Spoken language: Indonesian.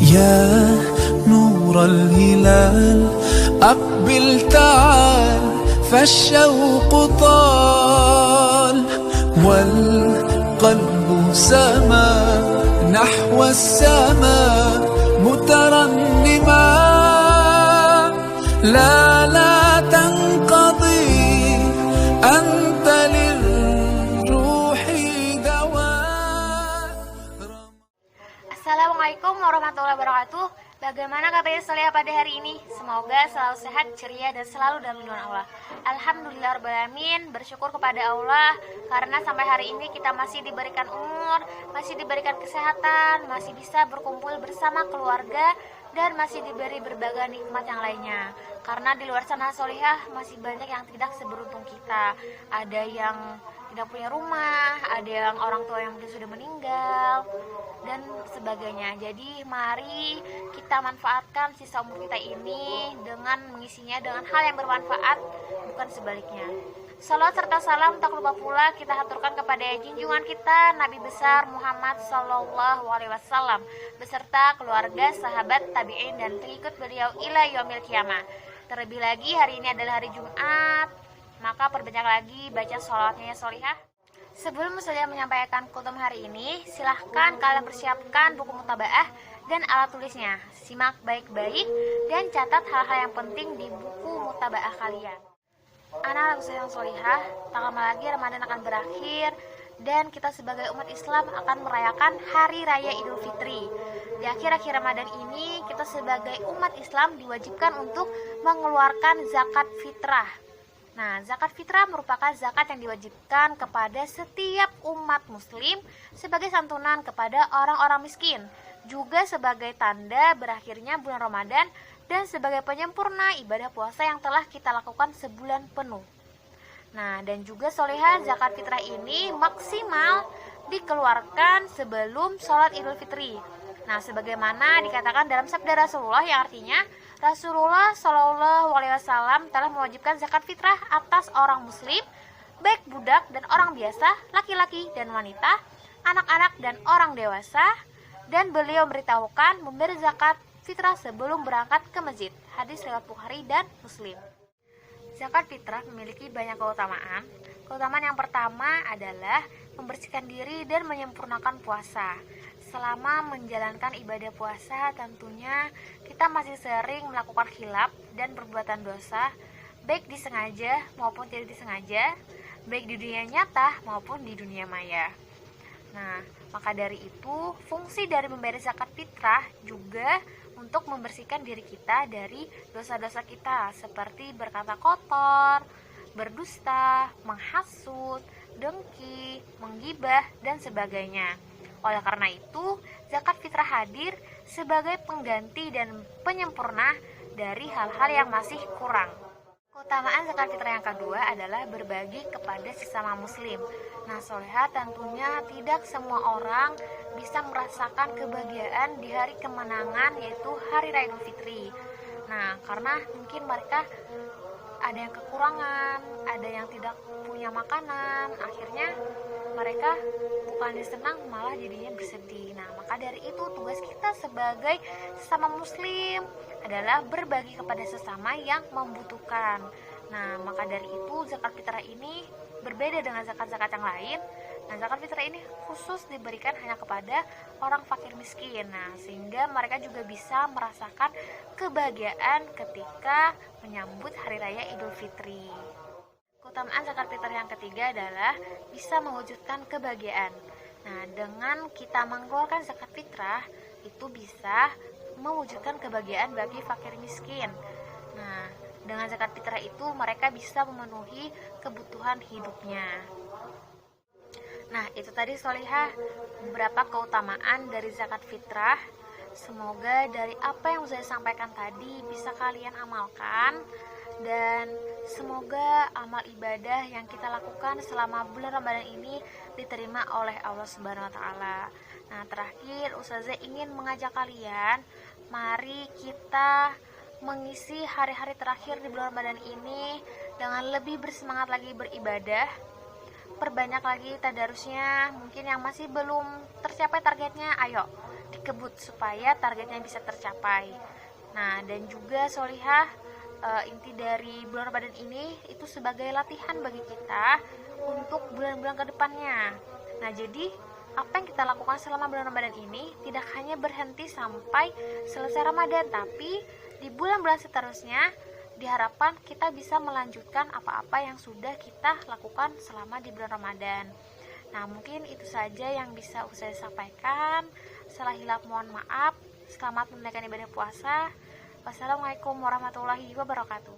يا نور الهلال أقبل تعال فالشوق طال والقلب سما نحو السماء مترنما لا تنقضي أنت للروح دواء. Assalamualaikum warahmatullahi wabarakatuh. Bagaimana katanya Solihah pada hari ini? Semoga selalu sehat, ceria, dan selalu dalam lindungan Allah. Alhamdulillahirrahmanirrahim. Bersyukur kepada Allah karena sampai hari ini kita masih diberikan umur, masih diberikan kesehatan, masih bisa berkumpul bersama keluarga, dan masih diberi berbagai nikmat yang lainnya. Karena di luar sana Solihah masih banyak yang tidak seberuntung kita. Ada yang tidak punya rumah, ada yang orang tua yang mungkin sudah meninggal, dan sebagainya. Jadi mari kita manfaatkan sisa umur kita ini dengan mengisinya dengan hal yang bermanfaat, bukan sebaliknya. Salawat serta salam tak lupa pula kita haturkan kepada junjungan kita Nabi besar Muhammad Sallallahu Alaihi Wasallam beserta keluarga, sahabat, tabi'in, dan pengikut beliau ila yaumil qiyamah. Terlebih lagi hari ini adalah hari Jumat, maka perbanyak lagi baca sholawatnya ya Solihah. Sebelum saya menyampaikan kutum hari ini, silahkan kalian persiapkan buku mutabaah dan alat tulisnya. Simak baik-baik dan catat hal-hal yang penting di buku mutabaah kalian. Anak sayang Solihah, tak lama lagi Ramadan akan berakhir dan kita sebagai umat Islam akan merayakan Hari Raya Idul Fitri. Di akhir-akhir Ramadan ini, kita sebagai umat Islam diwajibkan untuk mengeluarkan zakat fitrah. Nah, zakat fitrah merupakan zakat yang diwajibkan kepada setiap umat muslim sebagai santunan kepada orang-orang miskin, juga sebagai tanda berakhirnya bulan Ramadan dan sebagai penyempurna ibadah puasa yang telah kita lakukan sebulan penuh. Nah, dan juga Solihah, zakat fitrah ini maksimal dikeluarkan sebelum sholat Idul Fitri. Nah, sebagaimana dikatakan dalam sabda Rasulullah yang artinya Rasulullah Shallallahu Alaihi Wasallam telah mewajibkan zakat fitrah atas orang muslim, baik budak dan orang biasa, laki-laki dan wanita, anak-anak dan orang dewasa, dan beliau memberitahukan memberi zakat fitrah sebelum berangkat ke masjid. Hadis riwayat Bukhari dan Muslim. Zakat fitrah memiliki banyak keutamaan. Keutamaan yang pertama adalah membersihkan diri dan menyempurnakan puasa. Selama menjalankan ibadah puasa, tentunya kita masih sering melakukan khilaf dan perbuatan dosa, baik disengaja maupun tidak disengaja, baik di dunia nyata maupun di dunia maya. Nah, maka dari itu, fungsi dari membayar zakat fitrah juga untuk membersihkan diri kita dari dosa-dosa kita, seperti berkata kotor, berdusta, menghasut, dengki, menggibah, dan sebagainya. Oleh karena itu, zakat fitrah hadir sebagai pengganti dan penyempurna dari hal-hal yang masih kurang. Keutamaan zakat fitrah yang kedua adalah berbagi kepada sesama muslim. Nah, Solihah, tentunya tidak semua orang bisa merasakan kebahagiaan di hari kemenangan, yaitu Hari Raya Idul Fitri. Nah, karena mungkin mereka ada yang kekurangan, ada yang tidak punya makanan, akhirnya mereka bukannya senang malah jadinya bersedih. Nah, maka dari itu tugas kita sebagai sesama muslim adalah berbagi kepada sesama yang membutuhkan. Nah, maka dari itu zakat fitrah ini berbeda dengan zakat-zakat yang lain. Nah, zakat fitrah ini khusus diberikan hanya kepada orang fakir miskin. Nah, sehingga mereka juga bisa merasakan kebahagiaan ketika menyambut Hari Raya Idul Fitri. Keutamaan zakat fitrah yang ketiga adalah bisa mewujudkan kebahagiaan. Nah, dengan kita mengeluarkan zakat fitrah, itu bisa mewujudkan kebahagiaan bagi fakir miskin. Nah, dengan zakat fitrah itu mereka bisa memenuhi kebutuhan hidupnya. Nah, itu tadi Solihah beberapa keutamaan dari zakat fitrah. Semoga dari apa yang saya sampaikan tadi bisa kalian amalkan, dan semoga amal ibadah yang kita lakukan selama bulan Ramadan ini diterima oleh Allah Subhanahu wa taala. Nah, terakhir Ustazah ingin mengajak kalian, mari kita mengisi hari-hari terakhir di bulan Ramadan ini dengan lebih bersemangat lagi beribadah. perbanyak lagi tadarusnya. Mungkin yang masih belum tercapai targetnya, ayo dikebut supaya targetnya bisa tercapai. Nah, dan juga Solihah, inti dari bulan Ramadan ini itu sebagai latihan bagi kita untuk bulan-bulan kedepannya. Nah, jadi apa yang kita lakukan selama bulan Ramadan ini tidak hanya berhenti sampai selesai Ramadan, tapi di bulan-bulan seterusnya diharapkan kita bisa melanjutkan apa-apa yang sudah kita lakukan selama di bulan Ramadan. Nah, mungkin itu saja yang bisa saya sampaikan. Salah hilaf mohon maaf. Selamat menunaikan ibadah puasa. Wassalamualaikum warahmatullahi wabarakatuh.